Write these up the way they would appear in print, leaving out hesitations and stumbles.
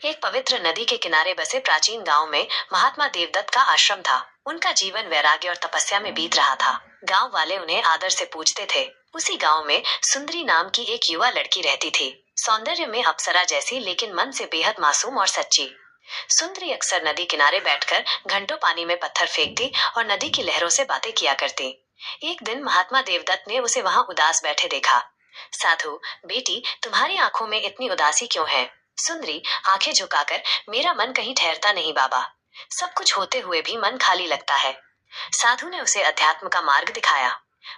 एक पवित्र नदी के किनारे बसे प्राचीन गांव में महात्मा देवदत्त का आश्रम था। उनका जीवन वैराग्य और तपस्या में बीत रहा था। गांव वाले उन्हें आदर से पूछते थे। उसी गांव में सुंदरी नाम की एक युवा लड़की रहती थी। सौंदर्य में अप्सरा जैसी, लेकिन मन से बेहद मासूम और सच्ची। सुंदरी अक्सर नदी किनारे बैठकर घंटों पानी में पत्थर फेंकती और नदी की लहरों से बातें किया करती। एक दिन महात्मा देवदत्त ने उसे वहां उदास बैठे देखा। साधु, बेटी, तुम्हारी आंखों में इतनी उदासी क्यों है? सुंदरी आंखें झुकाकर, मेरा मन कहीं ठहरता नहीं बाबा। सब कुछ होते हुए भी मन खाली लगता है। साधु ने उसे अध्यात्म का मार्ग दिखाया।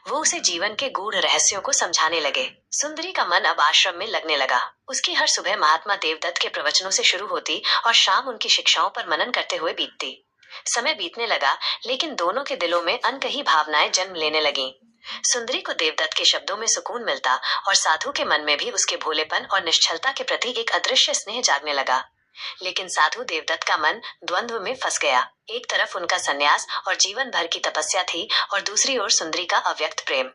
वो उसे जीवन के गूढ़ रहस्यों को समझाने लगे। सुंदरी का मन अब आश्रम में लगने लगा। उसकी हर सुबह महात्मा देवदत्त के प्रवचनों से शुरू होती और शाम उनकी शिक्षाओं पर मनन करते हुए बीतती। समय बीतने लगा, लेकिन दोनों के दिलों में अनकही भावनाएं जन्म लेने लगीं। सुंदरी को देवदत्त के शब्दों में सुकून मिलता और साधु के मन में भी उसके भोलेपन और निश्चलता के प्रति एक अदृश्य स्नेह जागने लगा। लेकिन साधु देवदत्त का मन द्वंद्व में फंस गया। एक तरफ उनका सन्यास और जीवन भर की तपस्या थी और दूसरी ओर सुंदरी का अव्यक्त प्रेम।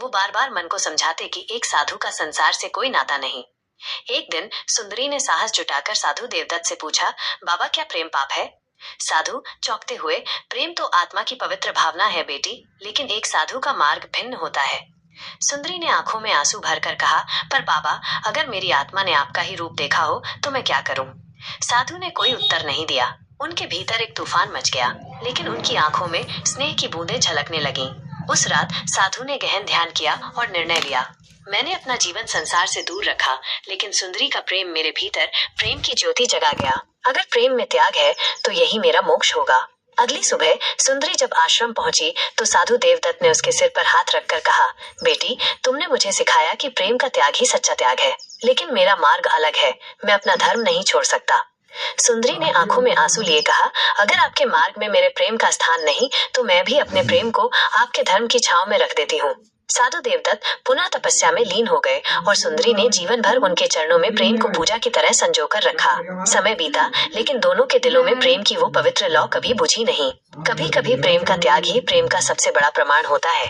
वो बार बार मन को समझाते कि एक साधु का संसार से कोई नाता नहीं। एक दिन सुंदरी ने साहस जुटाकर साधु देवदत्त से पूछा, बाबा, क्या प्रेम पाप है? साधु चौंकते हुए, प्रेम तो आत्मा की पवित्र भावना है बेटी, लेकिन एक साधु का मार्ग भिन्न होता है। सुंदरी ने आंखों में आंसू भरकर कहा, पर बाबा, अगर मेरी आत्मा ने आपका ही रूप देखा हो तो मैं क्या करूं? साधु ने कोई उत्तर नहीं दिया। उनके भीतर एक तूफान मच गया, लेकिन उनकी आंखों में स्नेह की बूंदें झलकने लगीं। उस रात साधु ने गहन ध्यान किया और निर्णय लिया। मैंने अपना जीवन संसार से दूर रखा, लेकिन सुंदरी का प्रेम मेरे भीतर प्रेम की ज्योति जगा गया। अगर प्रेम में त्याग है तो यही मेरा मोक्ष होगा। अगली सुबह सुंदरी जब आश्रम पहुंची तो साधु देवदत्त ने उसके सिर पर हाथ रखकर कहा, बेटी, तुमने मुझे सिखाया कि प्रेम का त्याग ही सच्चा त्याग है, लेकिन मेरा मार्ग अलग है। मैं अपना धर्म नहीं छोड़ सकता। सुंदरी ने आंखों में आंसू लिए कहा, अगर आपके मार्ग में मेरे प्रेम का स्थान नहीं तो मैं भी अपने प्रेम को आपके धर्म की छांव में रख देती हूँ। साधु देवदत्त पुनः तपस्या में लीन हो गए और सुंदरी ने जीवन भर उनके चरणों में प्रेम को पूजा की तरह संजोकर रखा। समय बीता, लेकिन दोनों के दिलों में प्रेम की वो पवित्र लौ कभी बुझी नहीं। कभी कभी प्रेम का त्याग ही प्रेम का सबसे बड़ा प्रमाण होता है।